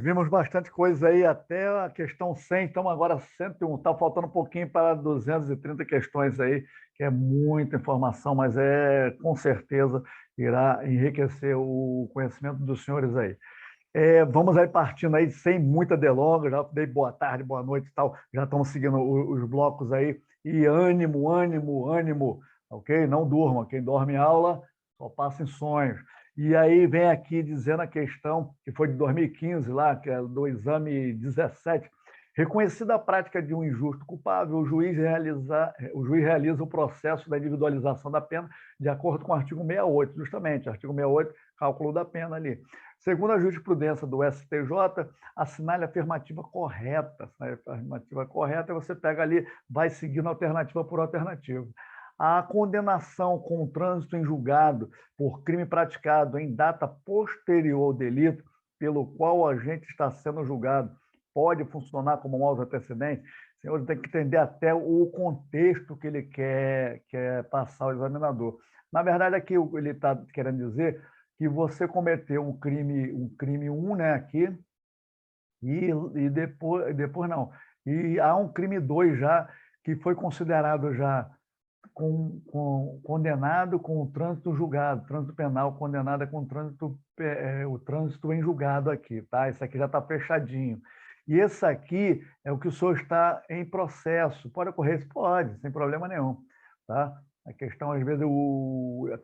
vimos bastante coisa aí até a questão 100, então agora 101. Está faltando um pouquinho para 230 questões aí, que é muita informação, mas com certeza irá enriquecer o conhecimento dos senhores aí. Vamos aí partindo aí sem muita delonga, já dei boa tarde, boa noite e tal, já estamos seguindo os blocos aí, e ânimo, ânimo, ânimo, ok? Não durma, quem dorme em aula só passa em sonhos. E aí vem aqui dizendo a questão, que foi de 2015 lá, que é do exame 17, reconhecida a prática de um injusto culpável, o juiz realiza o processo da individualização da pena de acordo com o artigo 68, justamente, artigo 68, cálculo da pena ali. Segundo a jurisprudência do STJ, assinale a afirmativa correta. Assinale a afirmativa correta, você pega ali, vai seguindo alternativa por alternativa. A condenação com trânsito em julgado por crime praticado em data posterior ao delito pelo qual o agente está sendo julgado pode funcionar como maus antecedentes. O senhor tem que entender até o contexto que ele quer passar ao examinador. Na verdade, aqui ele está querendo dizer que você cometeu um crime 1, né, aqui, e depois não. E há um crime 2 já, que foi considerado já condenado com o trânsito julgado, trânsito penal condenado com o trânsito em julgado aqui, tá? Esse aqui já está fechadinho. E esse aqui é o que o senhor está em processo. Pode ocorrer isso? Pode, sem problema nenhum, tá? A questão, às vezes,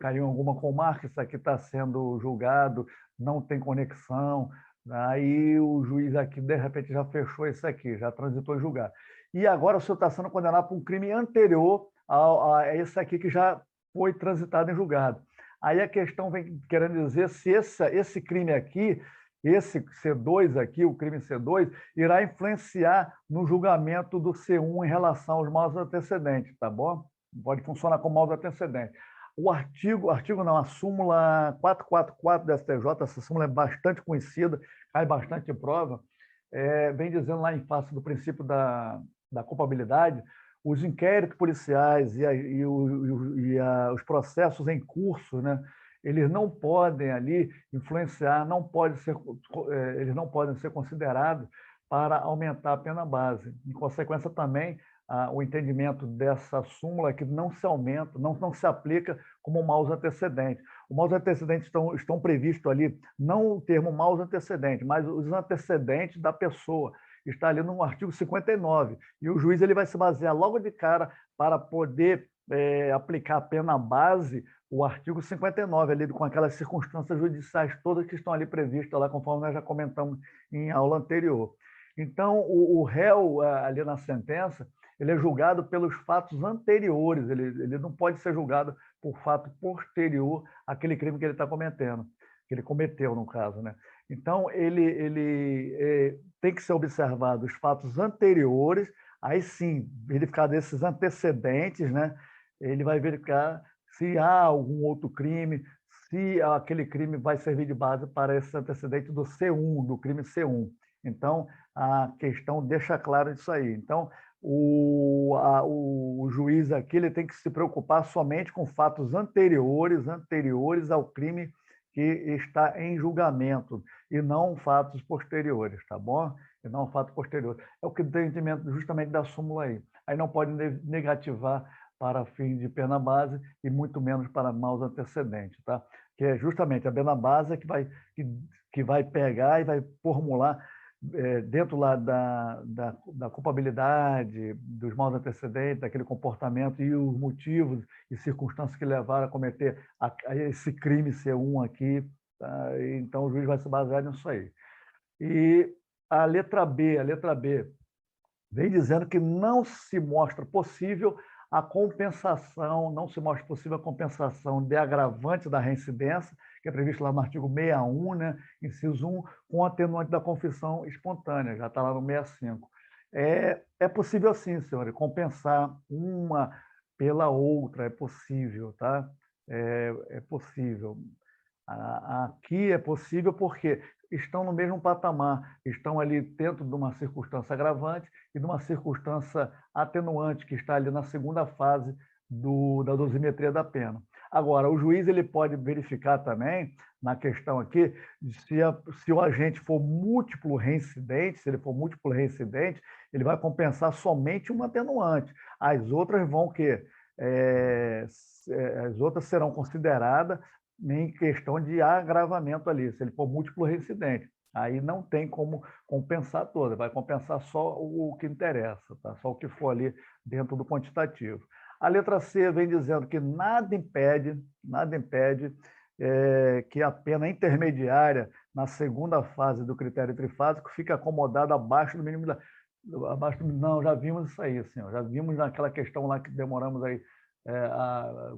caiu em alguma comarca, isso aqui está sendo julgado, não tem conexão, aí o juiz aqui, de repente, já fechou isso aqui, já transitou em julgado. E agora o senhor está sendo condenado por um crime anterior a esse aqui que já foi transitado em julgado. Aí a questão vem querendo dizer se esse crime aqui, esse C2 aqui, o crime C2, irá influenciar no julgamento do C1 em relação aos maus antecedentes, tá bom? Pode funcionar como maus antecedentes. Artigo não, a súmula 444 da STJ, essa súmula é bastante conhecida, cai bastante em prova, vem dizendo lá em face do princípio da culpabilidade, os inquéritos policiais os processos em curso, né, eles não podem ali influenciar, eles não podem ser considerados para aumentar a pena base. Em consequência, também, o entendimento dessa súmula é que não se aumenta, não se aplica como maus antecedentes. Os maus antecedentes estão previstos ali, não o termo maus antecedentes, mas os antecedentes da pessoa. Está ali no artigo 59. E o juiz ele vai se basear logo de cara para poder aplicar a pena base, o artigo 59, ali, com aquelas circunstâncias judiciais todas que estão ali previstas, lá, conforme nós já comentamos em aula anterior. Então, o réu, ali na sentença, ele é julgado pelos fatos anteriores, ele não pode ser julgado por fato posterior àquele crime que ele está cometendo, que ele cometeu, no caso, né? Então, ele tem que ser observado os fatos anteriores, aí sim, verificar desses antecedentes, né? Ele vai verificar se há algum outro crime, se aquele crime vai servir de base para esse antecedente do C1, do crime C1. Então, a questão deixa claro isso aí. Então, o juiz aqui ele tem que se preocupar somente com fatos anteriores ao crime que está em julgamento, e não fatos posteriores, tá bom? E não fatos posteriores. É o que tem entendimento justamente da súmula aí. Aí não pode negativar para fim de pena base e muito menos para maus antecedentes, tá? Que é justamente a pena base que vai pegar e vai formular dentro lá da culpabilidade, dos maus antecedentes, daquele comportamento e os motivos e circunstâncias que levaram a cometer esse crime C1 aqui, tá? Então o juiz vai se basear nisso aí. E a letra B vem dizendo que não se mostra possível a compensação, não se mostra possível a compensação de agravante da reincidência, que é previsto lá no artigo 61, né, inciso 1, com atenuante da confissão espontânea, já está lá no 65. É possível sim, senhor, compensar uma pela outra, é possível, tá? É possível. Aqui é possível porque estão no mesmo patamar, estão ali dentro de uma circunstância agravante e de uma circunstância atenuante, que está ali na segunda fase da dosimetria da pena. Agora, o juiz ele pode verificar também, na questão aqui, se o agente for múltiplo reincidente, se ele for múltiplo reincidente, ele vai compensar somente uma atenuante. As outras vão que as outras serão consideradas em questão de agravamento ali, se ele for múltiplo reincidente. Aí não tem como compensar toda, vai compensar só o que interessa, tá? Só o que for ali dentro do quantitativo. A letra C vem dizendo que nada impede que a pena intermediária na segunda fase do critério trifásico fique acomodada abaixo do mínimo não, já vimos isso aí, senhor. Já vimos naquela questão lá que demoramos aí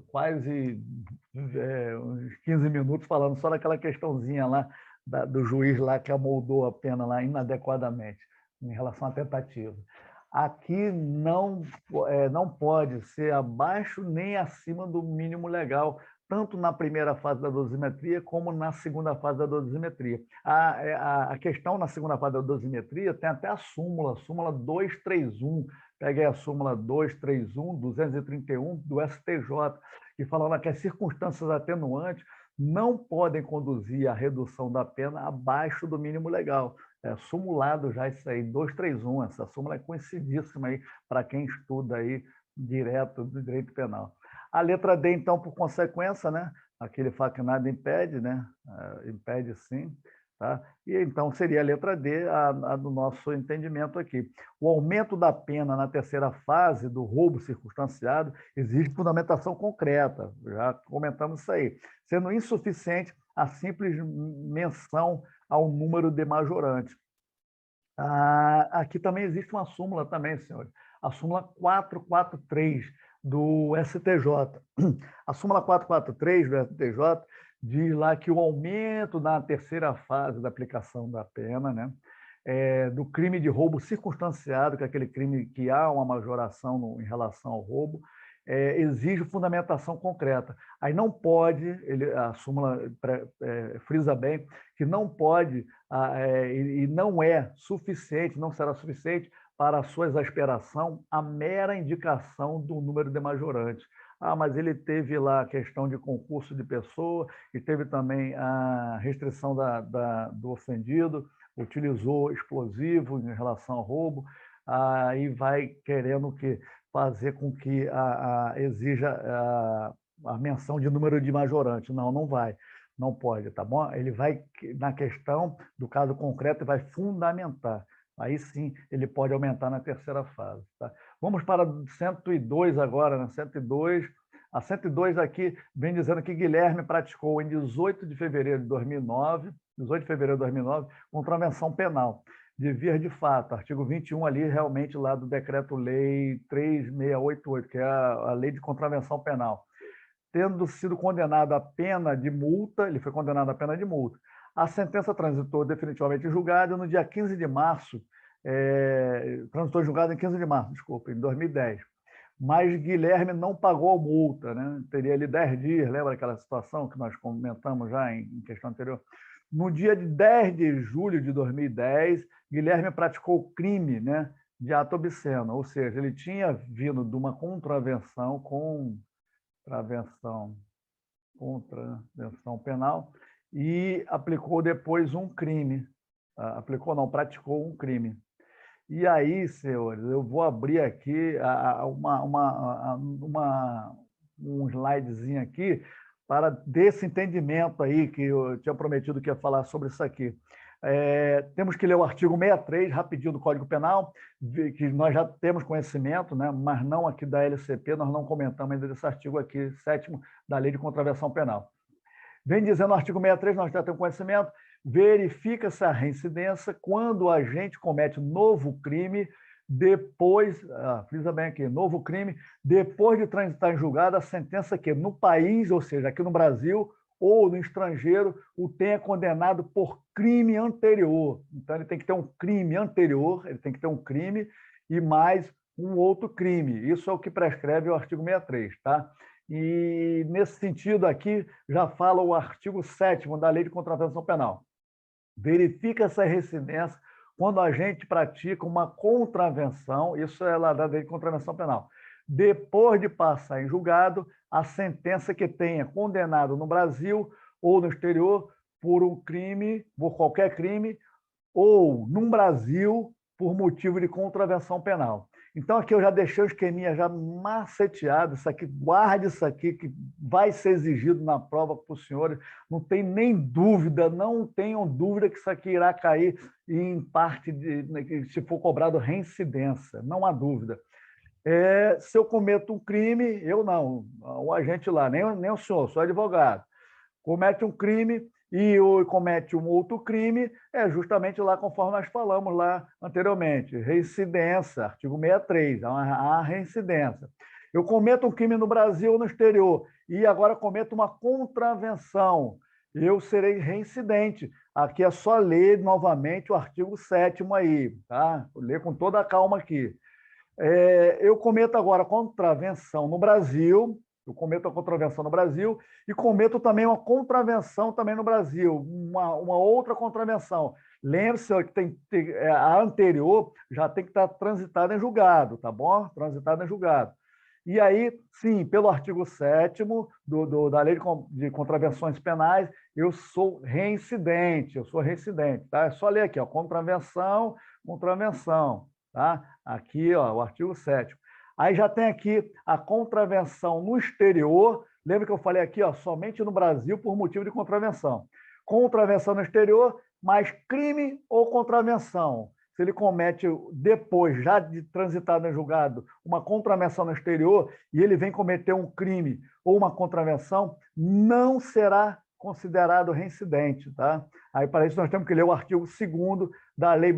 quase uns 15 minutos falando só daquela questãozinha lá do juiz lá que amoldou a pena lá inadequadamente em relação à tentativa. Aqui não pode ser abaixo nem acima do mínimo legal, tanto na primeira fase da dosimetria como na segunda fase da dosimetria. A questão na segunda fase da dosimetria tem até a súmula 231. Peguei a súmula 231, 231 do STJ, que fala lá que as circunstâncias atenuantes não podem conduzir à redução da pena abaixo do mínimo legal. É sumulado já isso aí, 231, essa súmula é conhecidíssima aí para quem estuda aí direto do direito penal. A letra D, então, por consequência, né? Aquele fato que nada impede, né? Impede sim, tá? E então seria a letra D a do nosso entendimento aqui. O aumento da pena na terceira fase do roubo circunstanciado exige fundamentação concreta, já comentamos isso aí, sendo insuficiente a simples menção ao número de majorantes. Aqui também existe uma súmula também, senhores, a súmula 443 do STJ. A súmula 443 do STJ diz lá que o aumento na terceira fase da aplicação da pena, né, do crime de roubo circunstanciado, que é aquele crime que há uma majoração em relação ao roubo, exige fundamentação concreta. Aí não pode, a súmula frisa bem, que não pode e não é suficiente, não será suficiente para a sua exasperação a mera indicação do número de majorantes. Mas ele teve lá a questão de concurso de pessoa e teve também a restrição do ofendido, utilizou explosivo em relação ao roubo, e vai querendo fazer com que exija a menção de número de majorantes. Não vai, não pode, tá bom? Ele vai, na questão do caso concreto, vai fundamentar. Aí sim, ele pode aumentar na terceira fase. Tá? Vamos para 102 agora, né? 102. A 102 aqui vem dizendo que Guilherme praticou em 18 de fevereiro de 2009, contravenção penal de vir de fato, artigo 21 ali, realmente lá do Decreto-Lei 3688, que é a Lei de Contravenção Penal. Tendo sido condenado à pena de multa, ele foi condenado à pena de multa. A sentença transitou definitivamente em julgado e no dia 15 de março, transitou em julgado em 15 de março, desculpa, em 2010. Mas Guilherme não pagou a multa, né? Teria ali 10 dias, lembra aquela situação que nós comentamos já em questão anterior? No dia de 10 de julho de 2010, Guilherme praticou o crime, né, de ato obsceno, ou seja, ele tinha vindo de uma contravenção penal e aplicou depois um crime. Praticou um crime. E aí, senhores, eu vou abrir aqui um slidezinho aqui para desse entendimento aí que eu tinha prometido que ia falar sobre isso aqui. Temos que ler o artigo 63, rapidinho, do Código Penal, que nós já temos conhecimento, né, mas não aqui da LCP, nós não comentamos ainda desse artigo aqui, 7º da Lei de Contravenção Penal. Vem dizendo no artigo 63, nós já temos conhecimento, verifica-se a reincidência quando o agente comete novo crime depois, frisa bem aqui, novo crime, depois de transitar em julgado a sentença que no país, ou seja, aqui no Brasil ou no estrangeiro, o tenha condenado por crime anterior. Então, ele tem que ter um crime anterior, ele tem que ter um crime e mais um outro crime. Isso é o que prescreve o artigo 63, tá? E, nesse sentido aqui, já fala o artigo 7º da Lei de Contravenção Penal. Verifica essa reincidência quando a gente pratica uma contravenção, isso é lá da Lei de Contravenção Penal, depois de passar em julgado, a sentença que tenha condenado no Brasil ou no exterior por um crime, por qualquer crime, ou no Brasil por motivo de contravenção penal. Então, aqui eu já deixei o esqueminha já maceteado, isso aqui, guarde isso aqui, que vai ser exigido na prova para os senhores, não tem nem dúvida, não tenham dúvida que isso aqui irá cair em parte, se for cobrado reincidência, não há dúvida. Se eu cometo um crime, eu não, o agente lá, nem o senhor, sou advogado, comete um crime e comete um outro crime, é justamente lá conforme nós falamos lá anteriormente, reincidência, artigo 63, a reincidência. Eu cometo um crime no Brasil ou no exterior e agora cometo uma contravenção, eu serei reincidente. Aqui é só ler novamente o artigo 7º aí, tá? Vou ler com toda a calma aqui. Eu cometo agora contravenção no Brasil, eu cometo a contravenção no Brasil e cometo também uma contravenção também no Brasil, uma outra contravenção. Lembre-se que a anterior já tem que estar transitada em julgado, tá bom? Transitada em julgado. E aí, sim, pelo artigo 7º da Lei de Contravenções Penais, eu sou reincidente, tá? É só ler aqui, ó, contravenção, tá? Aqui, ó, o artigo 7º. Aí já tem aqui a contravenção no exterior. Lembra que eu falei aqui, ó, somente no Brasil por motivo de contravenção. Contravenção no exterior, mais crime ou contravenção. Se ele comete depois, já de transitado em julgado, uma contravenção no exterior e ele vem cometer um crime ou uma contravenção, não será considerado reincidente, tá? Aí, para isso, nós temos que ler o artigo 2º da lei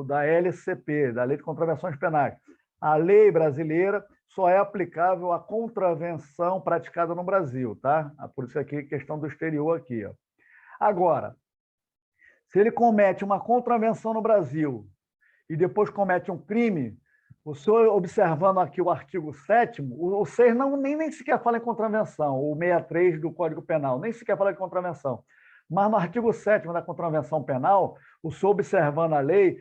da LCP, da Lei de Contravenções Penais. A lei brasileira só é aplicável à contravenção praticada no Brasil, tá? Por isso aqui, questão do exterior aqui, ó. Agora, se ele comete uma contravenção no Brasil e depois comete um crime, o senhor observando aqui o artigo 7º, o 6 nem sequer fala em contravenção, o 63 do Código Penal, nem sequer fala em contravenção. Mas no artigo 7º da contravenção penal, o senhor observando a lei,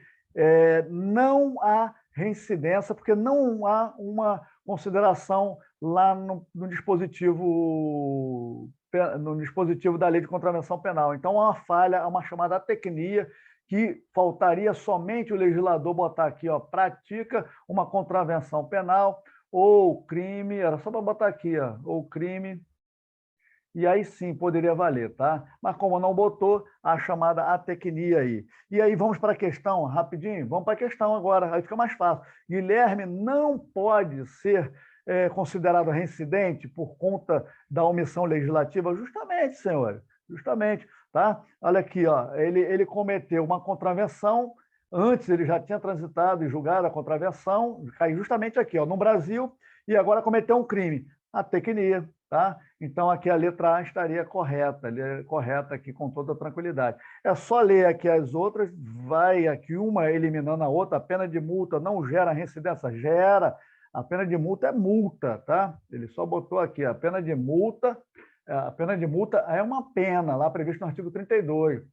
não há reincidência, porque não há uma consideração lá no dispositivo da Lei de Contravenção Penal. Então, há uma falha, há uma chamada atecnia, que faltaria somente o legislador botar aqui, ó, pratica uma contravenção penal ou crime, era só para botar aqui, ó, ou crime, e aí sim poderia valer, tá? Mas como não botou, a chamada atecnia aí. E aí vamos para a questão, rapidinho, vamos para a questão agora, aí fica mais fácil. Guilherme não pode ser considerado reincidente por conta da omissão legislativa? Justamente, senhores, justamente, tá? Olha aqui, ó, ele cometeu uma contravenção, antes ele já tinha transitado e julgado a contravenção, caiu justamente aqui, ó, no Brasil, e agora cometeu um crime, atecnia, tá? Então, aqui a letra A estaria correta aqui com toda tranquilidade. É só ler aqui as outras, vai aqui uma eliminando a outra, a pena de multa não gera reincidência? Gera, a pena de multa é multa, tá? Ele só botou aqui, a pena de multa é uma pena, lá previsto no artigo 32,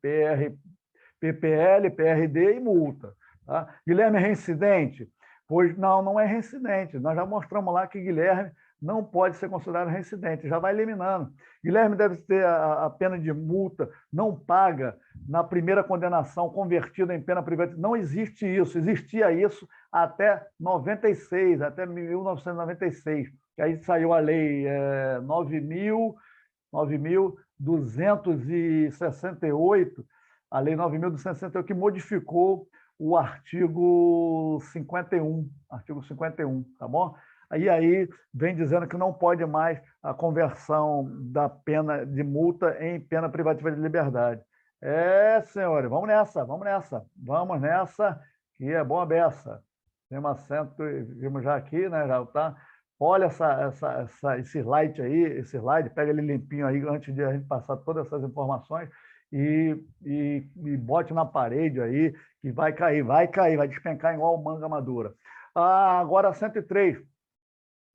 PPL, PRD e multa. Tá? Guilherme é reincidente? Pois não é reincidente. Nós já mostramos lá que Guilherme não pode ser considerado reincidente, já vai eliminando. Guilherme deve ter a pena de multa não paga na primeira condenação, convertida em pena privativa. Não existe isso, existia isso até 96, até 1996, que aí saiu a lei 9.268, a lei 9.268, que modificou o artigo 51, tá bom? Aí vem dizendo que não pode mais a conversão da pena de multa em pena privativa de liberdade. Senhores, vamos nessa, que é boa beça. Tem uma assento, vimos já aqui, né? Já tá. Olha esse slide, pega ele limpinho aí antes de a gente passar todas essas informações e bote na parede aí, que vai cair, vai despencar igual manga madura. Agora 103.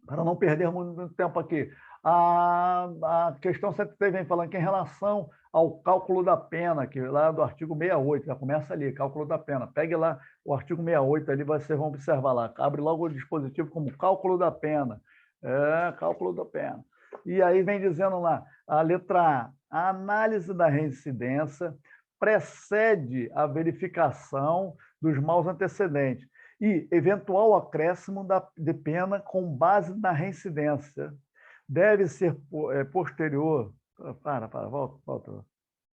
Para não perdermos muito tempo aqui. A questão 103 vem falando que em relação ao cálculo da pena, que lá do artigo 68, já começa ali, cálculo da pena. Pegue lá o artigo 68, ali vocês vão observar lá. Abre logo o dispositivo como cálculo da pena. Cálculo da pena. E aí vem dizendo lá, a letra A análise da reincidência precede a verificação dos maus antecedentes e eventual acréscimo de pena com base na reincidência. Deve ser posterior.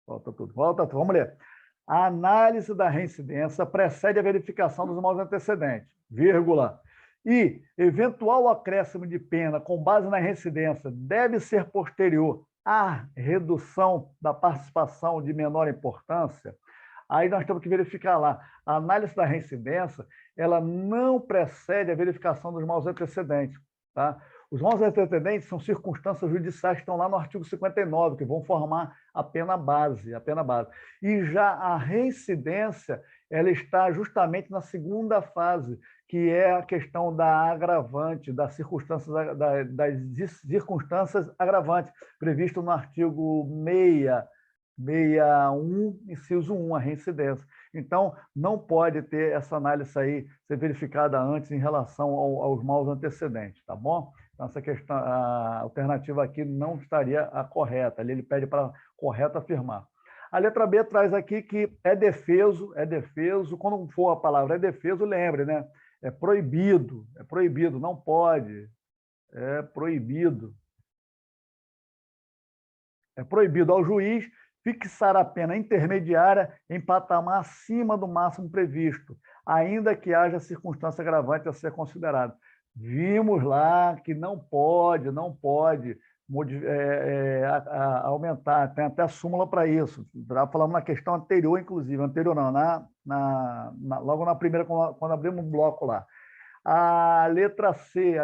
Volta tudo. Vamos ler. A análise da reincidência precede a verificação dos maus antecedentes, vírgula. E eventual acréscimo de pena com base na reincidência deve ser posterior à redução da participação de menor importância. Aí nós temos que verificar lá. A análise da reincidência, ela não precede a verificação dos maus antecedentes, tá? Os maus antecedentes são circunstâncias judiciais que estão lá no artigo 59, que vão formar a pena base, E já a reincidência, ela está justamente na segunda fase, que é a questão da agravante, das circunstâncias agravantes, previsto no artigo 61, inciso 1, a reincidência. Então, não pode ter essa análise aí ser verificada antes em relação aos maus antecedentes, tá bom? Então, essa questão, a alternativa aqui não estaria a correta, ali ele pede para correto afirmar. A letra B traz aqui que é defeso, quando for a palavra é defeso, lembre, né? É proibido, não pode, é proibido. É proibido ao juiz fixar a pena intermediária em patamar acima do máximo previsto, ainda que haja circunstância agravante a ser considerada. Vimos lá que não pode aumentar, tem até súmula para isso. Já falamos na questão anterior, inclusive, logo na primeira, quando abrimos um bloco lá. A letra C,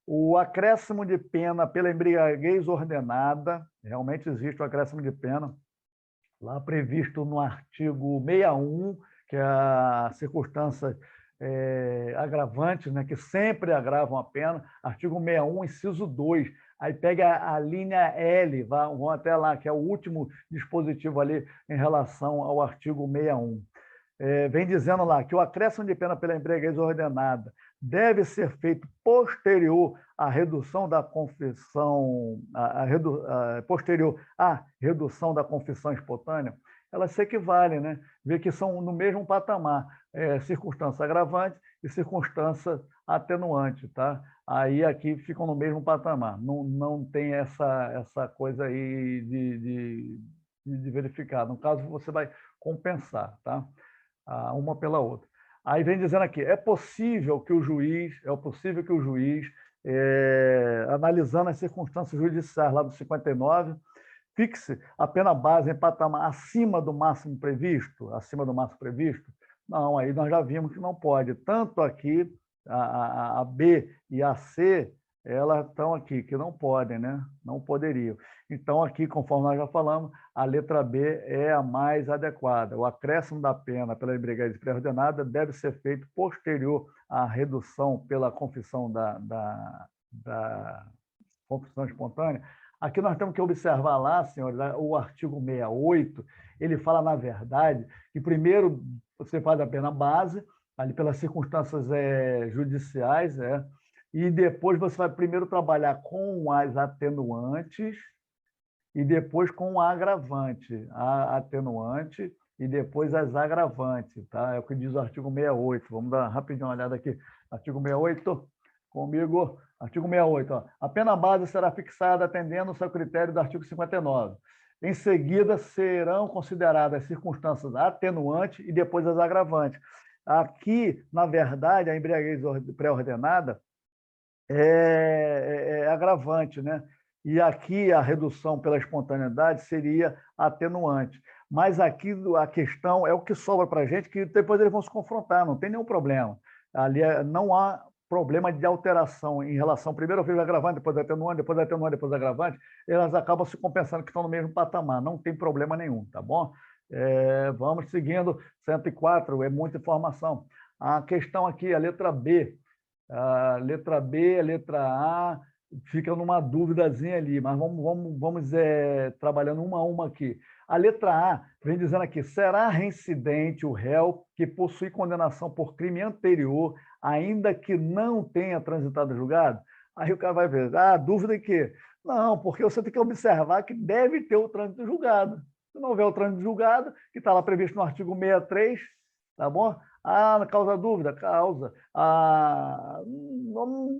o acréscimo de pena pela embriaguez ordenada, realmente existe o acréscimo de pena, lá previsto no artigo 61, que é a circunstância agravante, né, que sempre agravam a pena, artigo 61, inciso 2. Aí pega a linha L, vão até lá, que é o último dispositivo ali em relação ao artigo 61. Vem dizendo lá que o acréscimo de pena pela embriaguez ordenada deve ser feito posterior à redução da confissão, posterior à redução da confissão espontânea. Elas se equivalem, né? Vê que são no mesmo patamar, circunstância agravante e circunstância atenuante, tá? Aí aqui ficam no mesmo patamar, não tem essa coisa aí de verificar. No caso, você vai compensar, tá? Uma pela outra. Aí vem dizendo aqui, é possível que o juiz, analisando as circunstâncias judiciais lá do 59, fixe a pena base em patamar acima do máximo previsto? Não, aí nós já vimos que não pode. Tanto aqui, a B e a C, elas estão aqui, que não podem, né? Não poderiam. Então, aqui, conforme nós já falamos, a letra B é a mais adequada. O acréscimo da pena pela embriaguez pré-ordenada deve ser feito posterior à redução pela confissão da confissão espontânea. Aqui nós temos que observar lá, senhores, o artigo 68, ele fala, na verdade, que primeiro você faz a pena base, ali pelas circunstâncias judiciais, e depois você vai primeiro trabalhar com as atenuantes e depois com o agravante. A atenuante e depois as agravantes, tá? É o que diz o artigo 68. Vamos dar rapidinho uma olhada aqui. Artigo 68, comigo. Artigo 68. Ó. A pena base será fixada atendendo ao seu critério do artigo 59. Em seguida, serão consideradas as circunstâncias atenuantes e depois as agravantes. Aqui, na verdade, a embriaguez pré-ordenada é agravante, né? E aqui a redução pela espontaneidade seria atenuante. Mas aqui a questão é o que sobra para a gente, que depois eles vão se confrontar, não tem nenhum problema. Ali não há problema de alteração em relação, primeiro fez agravante, depois atenuante, depois agravante, elas acabam se compensando que estão no mesmo patamar, não tem problema nenhum, tá bom? Vamos seguindo, 104, é muita informação. A questão aqui, a letra B, a letra A, fica numa duvidazinha ali, mas vamos trabalhando uma a uma aqui. A letra A vem dizendo aqui: será reincidente o réu que possui condenação por crime anterior, ainda que não tenha transitado julgado? Aí o cara vai ver, dúvida em quê? Não, porque você tem que observar que deve ter o trânsito julgado. Se não houver o trânsito julgado, que está lá previsto no artigo 63, tá bom? Causa dúvida? Causa.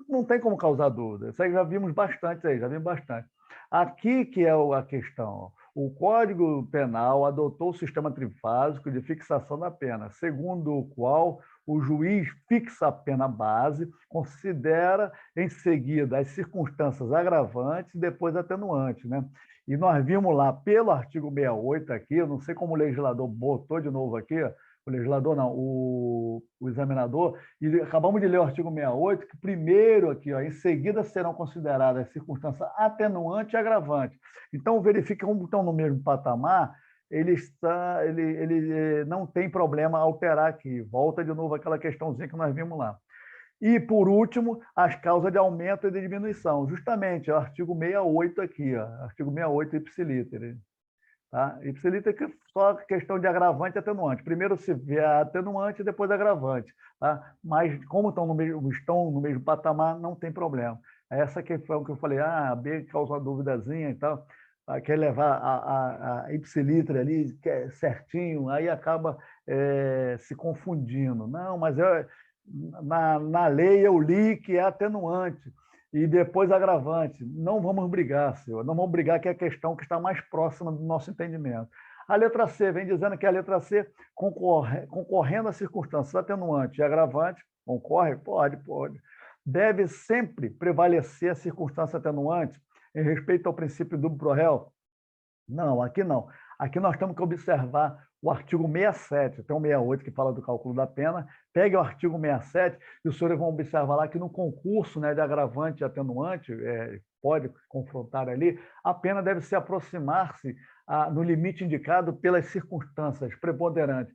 Não tem como causar dúvida. Isso aí já vimos bastante aí, já vimos bastante. Aqui que é a questão. O Código Penal adotou o sistema trifásico de fixação da pena, segundo o qual o juiz fixa a pena base, considera em seguida as circunstâncias agravantes e depois atenuantes, né? E nós vimos lá pelo artigo 68 aqui, eu não sei como o legislador botou de novo aqui, o legislador não, o examinador, e acabamos de ler o artigo 68, que primeiro aqui, em seguida serão consideradas circunstâncias atenuante e agravante. Então, verifica como estão no mesmo patamar, ele não tem problema alterar aqui. Volta de novo aquela questãozinha que nós vimos lá. E, por último, as causas de aumento e de diminuição. Justamente, é o artigo 68 aqui, artigo 68 ipsiliter. Tá? Ipsiliter é só questão de agravante e atenuante. Primeiro se vê a atenuante, depois a agravante. Tá? Mas, como estão no mesmo patamar, não tem problema. Essa questão que eu falei, a B causa uma duvidazinha e tal, quer levar a ipsiliter ali certinho, aí acaba se confundindo. Não, mas na lei eu li que é atenuante e depois agravante. Não vamos brigar, senhor. Não vamos brigar, que é a questão que está mais próxima do nosso entendimento. A letra C vem dizendo que a letra C, concorrendo a circunstâncias atenuante e agravante, concorre? Pode. Deve sempre prevalecer a circunstância atenuante em respeito ao princípio do pro réu? Não, aqui não. Aqui nós temos que observar o artigo 67, tem um 68 que fala do cálculo da pena. Pegue o artigo 67 e os senhores vão observar lá que no concurso, né, de agravante e atenuante, pode confrontar ali, a pena deve se aproximar-se no limite indicado pelas circunstâncias preponderantes,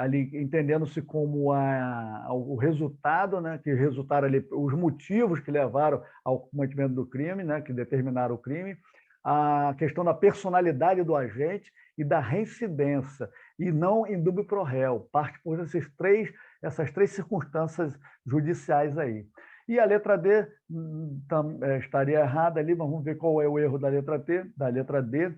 ali entendendo-se como o resultado, né, que resultaram ali, os motivos que levaram ao cometimento do crime, né, que determinaram o crime, a questão da personalidade do agente e da reincidência, e não em dúbio pro réu. Parte por essas três circunstâncias judiciais aí. E a letra D estaria errada ali, mas vamos ver qual é o erro da letra D.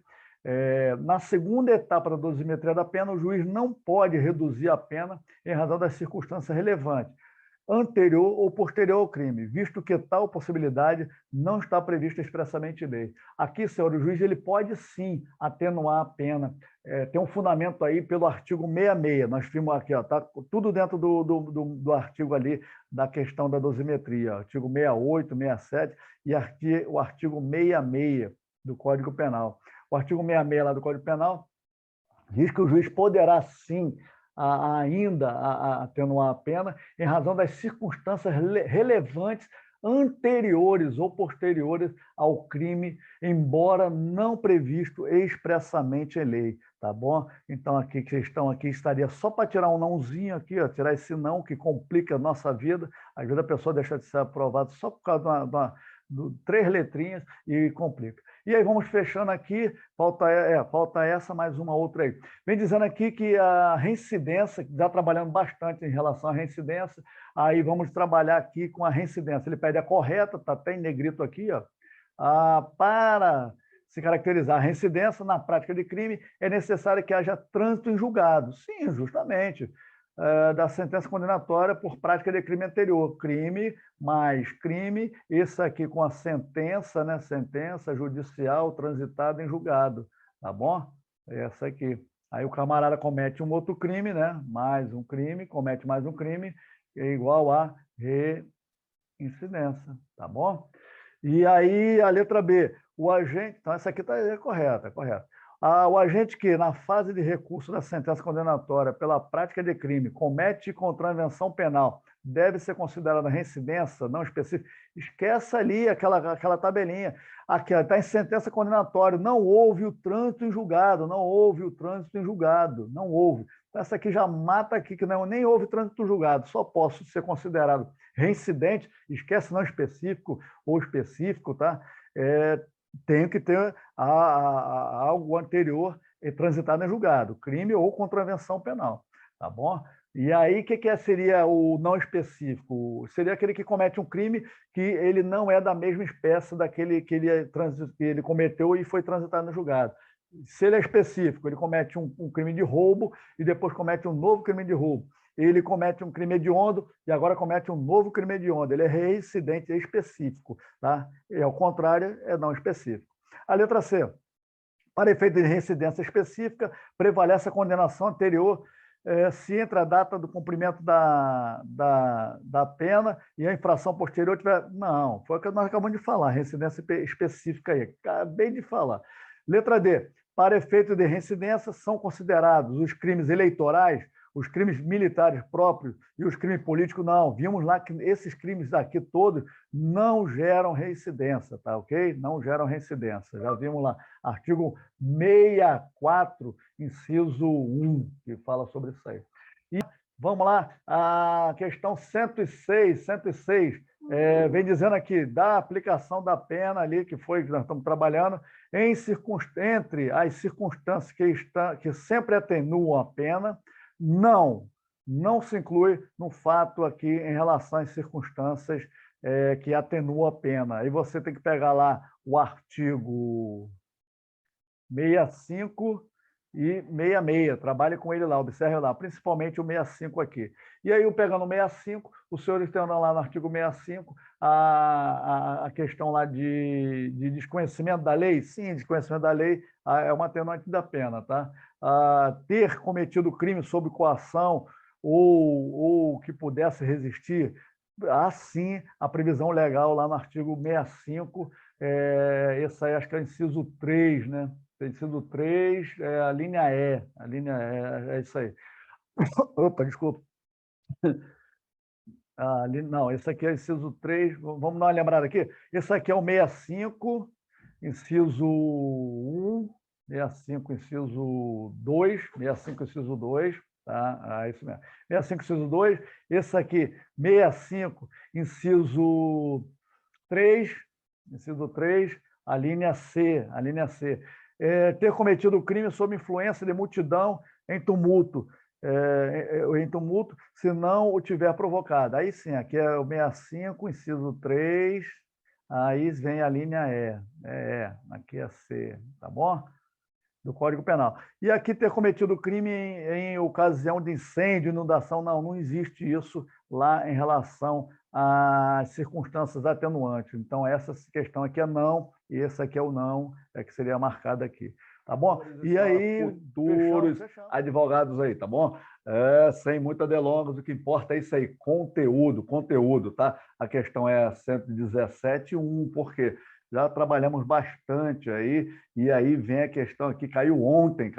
Na segunda etapa da dosimetria da pena, o juiz não pode reduzir a pena em razão das circunstâncias relevantes, anterior ou posterior ao crime, visto que tal possibilidade não está prevista expressamente em lei. Aqui, senhor, o juiz ele pode sim atenuar a pena. Tem um fundamento aí pelo artigo 66. Nós vimos aqui, está tudo dentro do artigo ali da questão da dosimetria, artigo 68, 67 e o artigo 66 do Código Penal. O artigo 66 lá do Código Penal diz que o juiz poderá sim ainda atenuar a pena em razão das circunstâncias relevantes anteriores ou posteriores ao crime, embora não previsto expressamente em lei, tá bom? Então, aqui, a questão aqui estaria só para tirar um nãozinho aqui, tirar esse não que complica a nossa vida. Às vezes a pessoa deixa de ser aprovada só por causa de 3 letrinhas e complica. E aí vamos fechando aqui, falta essa, mais uma outra aí. Vem dizendo aqui que a reincidência, já trabalhando bastante em relação à reincidência, aí vamos trabalhar aqui com a reincidência. Ele pede a correta, está até em negrito aqui, para se caracterizar a reincidência na prática de crime, é necessário que haja trânsito em julgado. Sim, justamente. Da sentença condenatória por prática de crime anterior. Crime mais crime, isso aqui com a sentença, né? Sentença judicial transitada em julgado, tá bom? Essa aqui. Aí o camarada comete um outro crime, né? Mais um crime, comete mais um crime, é igual a reincidência, tá bom? E aí a letra B, o agente, então essa aqui está correta, correta. O agente que, na fase de recurso da sentença condenatória pela prática de crime, comete contravenção penal deve ser considerada reincidência não específica. Esquece ali aquela tabelinha. Aqui está em sentença condenatória. Não houve o trânsito em julgado, não houve o trânsito em julgado, não houve. Então, essa aqui já mata aqui, que não, nem houve trânsito julgado, só posso ser considerado reincidente, esquece não específico ou específico, tá? Tenho que ter algo anterior transitado em julgado, crime ou contravenção penal, tá bom? E aí, o que seria o não específico? Seria aquele que comete um crime que ele não é da mesma espécie daquele que ele cometeu e foi transitado no julgado. Se ele é específico, ele comete um crime de roubo e depois comete um novo crime de roubo. Ele comete um crime hediondo e agora comete um novo crime hediondo. Ele é reincidente, é específico. Tá? E, ao contrário, é não específico. A letra C. Para efeito de reincidência específica, prevalece a condenação anterior se entre a data do cumprimento da pena e a infração posterior tiver... Não, foi o que nós acabamos de falar, reincidência específica aí. Acabei de falar. Letra D. Para efeito de reincidência, são considerados os crimes eleitorais, os crimes militares próprios e os crimes políticos, não. Vimos lá que esses crimes aqui todos não geram reincidência, tá ok? Não geram reincidência. Já vimos lá, artigo 64, inciso 1, que fala sobre isso aí. E vamos lá, a questão 106, vem dizendo aqui, da aplicação da pena ali, que foi que nós estamos trabalhando, entre as circunstâncias que sempre atenuam a pena, não se inclui no fato aqui em relação às circunstâncias que atenuam a pena. Aí você tem que pegar lá o artigo 65 e 66, trabalhe com ele lá, observe lá, principalmente o 65 aqui. E aí, eu pegando o 65, os senhores têm lá no artigo 65 a questão lá de desconhecimento da lei. Sim, desconhecimento da lei é uma atenuante da pena, tá? Ter cometido crime sob coação ou que pudesse resistir, sim a previsão legal lá no artigo 65, esse aí acho que é o inciso 3, né? Inciso 3, a linha E. A linha E, é isso aí. Opa, desculpa. Não, esse aqui é o inciso 3. Vamos dar uma lembrada aqui. Esse aqui é o 65, inciso 1, 65, inciso 2, 65, inciso 2, tá? Isso mesmo. 65, inciso 2. Esse aqui, 65, inciso 3, inciso 3, a linha C, a linha C. Ter cometido o crime sob influência de multidão em tumulto, se não o tiver provocado. Aí sim, aqui é o 65, inciso 3, aí vem a linha E. Aqui é C, tá bom? Do Código Penal. E aqui ter cometido crime em ocasião de incêndio, inundação, não existe isso lá em relação às circunstâncias atenuantes. Então, essa questão aqui é não, e esse aqui é o não, que seria marcado aqui. Tá bom? E aí, futuros advogados aí, tá bom? Sem muita delongas, o que importa é isso aí, conteúdo, tá? A questão é 117.1, por quê? Já trabalhamos bastante aí, e aí vem a questão aqui, caiu ontem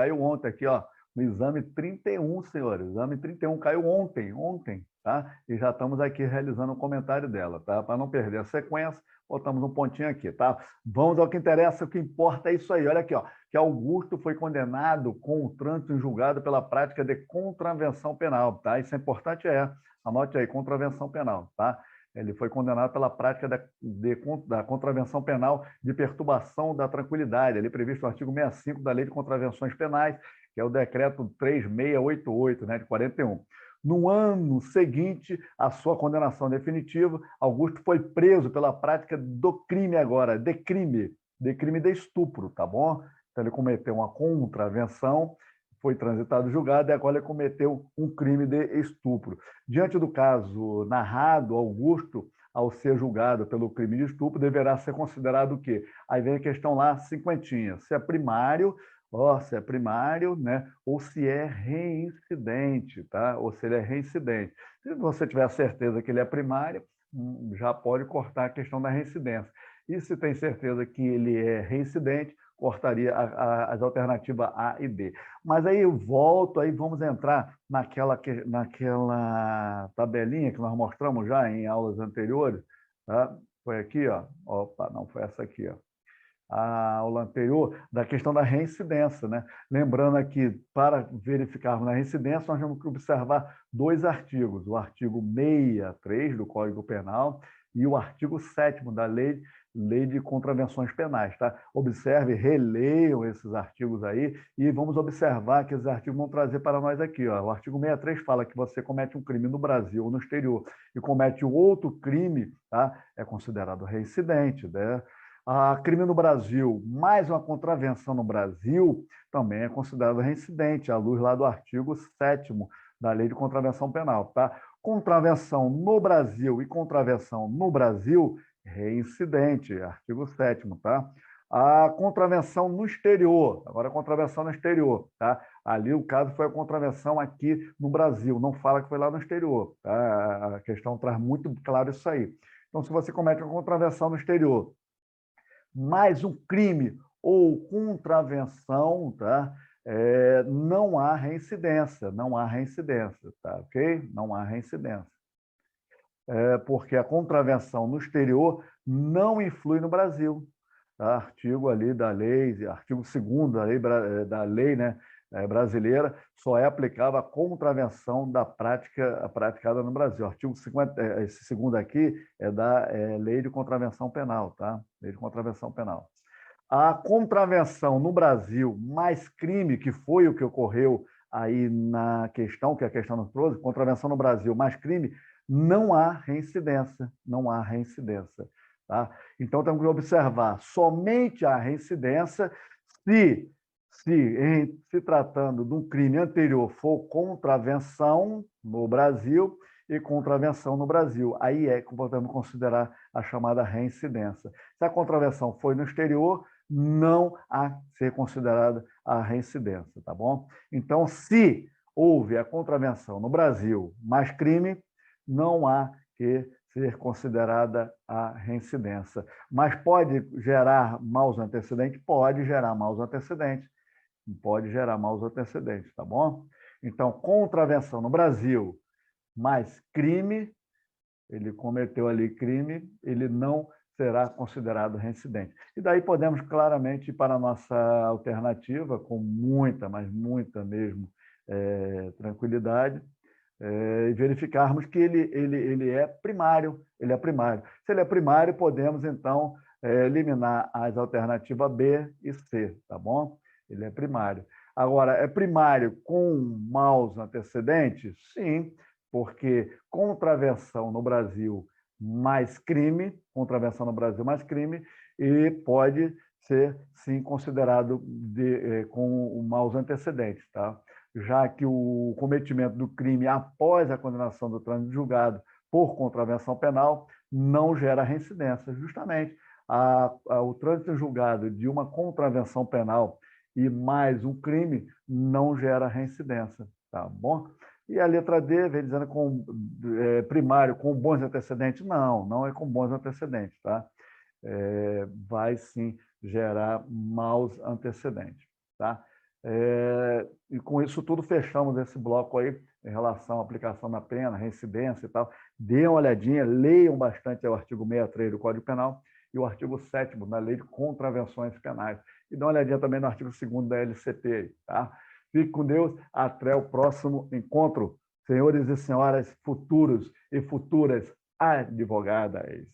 aqui, ó, no exame 31, senhores, exame 31 caiu ontem, tá? E já estamos aqui realizando um comentário dela, tá? Para não perder a sequência, botamos um pontinho aqui, tá? Vamos ao que interessa, o que importa é isso aí, olha aqui, ó, que Augusto foi condenado com o trânsito em julgado pela prática de contravenção penal, tá? Isso é importante, anote aí, contravenção penal, tá? Ele foi condenado pela prática da contravenção penal de perturbação da tranquilidade, ali previsto no artigo 65 da Lei de Contravenções Penais, que é o decreto 3688, né, de 41. No ano seguinte à sua condenação definitiva, Augusto foi preso pela prática do crime agora, de crime de estupro, tá bom? Então, ele cometeu uma contravenção, foi transitado julgado e agora ele cometeu um crime de estupro. Diante do caso narrado, Augusto, ao ser julgado pelo crime de estupro, deverá ser considerado o quê? Aí vem a questão lá, cinquentinha, se é primário, né? Ou se é reincidente, tá? Ou se ele é reincidente. Se você tiver a certeza que ele é primário, já pode cortar a questão da reincidência. E se tem certeza que ele é reincidente, cortaria as alternativas A e D. Mas aí eu volto, aí vamos entrar naquela tabelinha que nós mostramos já em aulas anteriores, tá? Foi aqui, ó. Opa, não, foi essa aqui, ó. A aula anterior, da questão da reincidência, né? Lembrando aqui, para verificarmos a reincidência, nós temos que observar dois artigos, o artigo 63 do Código Penal e o artigo 7º da Lei de Contravenções Penais, tá? Observe, releiam esses artigos aí e vamos observar que esses artigos vão trazer para nós aqui, ó. O artigo 63 fala que você comete um crime no Brasil ou no exterior e comete outro crime, tá? É considerado reincidente, né? A crime no Brasil, mais uma contravenção no Brasil, também é considerado reincidente, à luz lá do artigo 7º da Lei de Contravenção Penal, tá? Contravenção no Brasil e contravenção no Brasil, reincidente, artigo 7º, tá? A contravenção no exterior, agora a contravenção no exterior, tá? Ali o caso foi a contravenção aqui no Brasil, não fala que foi lá no exterior, tá? A questão traz muito claro isso aí. Então, se você comete uma contravenção no exterior, mais um crime ou contravenção, tá? Não há reincidência, não há reincidência, tá? Ok? Não há reincidência. Porque a contravenção no exterior não influi no Brasil. Tá? Artigo ali da lei, artigo 2º da lei, né, brasileira, só é aplicável a contravenção da prática praticada no Brasil. Artigo 50, esse segundo aqui é da Lei de Contravenção Penal, tá? Lei de Contravenção Penal. A contravenção no Brasil mais crime, que foi o que ocorreu aí na questão, que a questão nos trouxe, contravenção no Brasil mais crime, não há reincidência, não há reincidência. Tá? Então, temos que observar somente a reincidência se tratando de um crime anterior for contravenção no Brasil e contravenção no Brasil. Aí é que podemos considerar a chamada reincidência. Se a contravenção foi no exterior, não há que ser considerada a reincidência, tá bom? Então, se houve a contravenção no Brasil mais crime, não há que ser considerada a reincidência. Mas pode gerar maus antecedentes? Pode gerar maus antecedentes. Pode gerar maus antecedentes, tá bom? Então, contravenção no Brasil mais crime, ele cometeu ali crime, ele não será considerado reincidente. E daí podemos claramente ir para a nossa alternativa, com muita, mas muita mesmo, tranquilidade, e verificarmos que ele é primário, ele é primário. Se ele é primário, podemos, então, eliminar as alternativas B e C, tá bom? Ele é primário. Agora, é primário com maus antecedentes? Sim, porque contravenção no Brasil mais crime, contravenção no Brasil mais crime, e pode ser, sim, considerado com maus antecedentes, tá? Já que o cometimento do crime após a condenação do trânsito julgado por contravenção penal não gera reincidência. Justamente, o trânsito julgado de uma contravenção penal e mais um crime não gera reincidência, tá bom? E a letra D vem dizendo primário com bons antecedentes. Não, não é com bons antecedentes, tá? Vai sim gerar maus antecedentes, tá? E com isso tudo fechamos esse bloco aí em relação à aplicação da pena, reincidência e tal. Dêem uma olhadinha, leiam bastante o artigo 63 do Código Penal e o artigo 7º da Lei de Contravenções Penais. E dê uma olhadinha também no artigo 2º da LCP, tá? Fique com Deus, até o próximo encontro, senhores e senhoras futuros e futuras advogadas.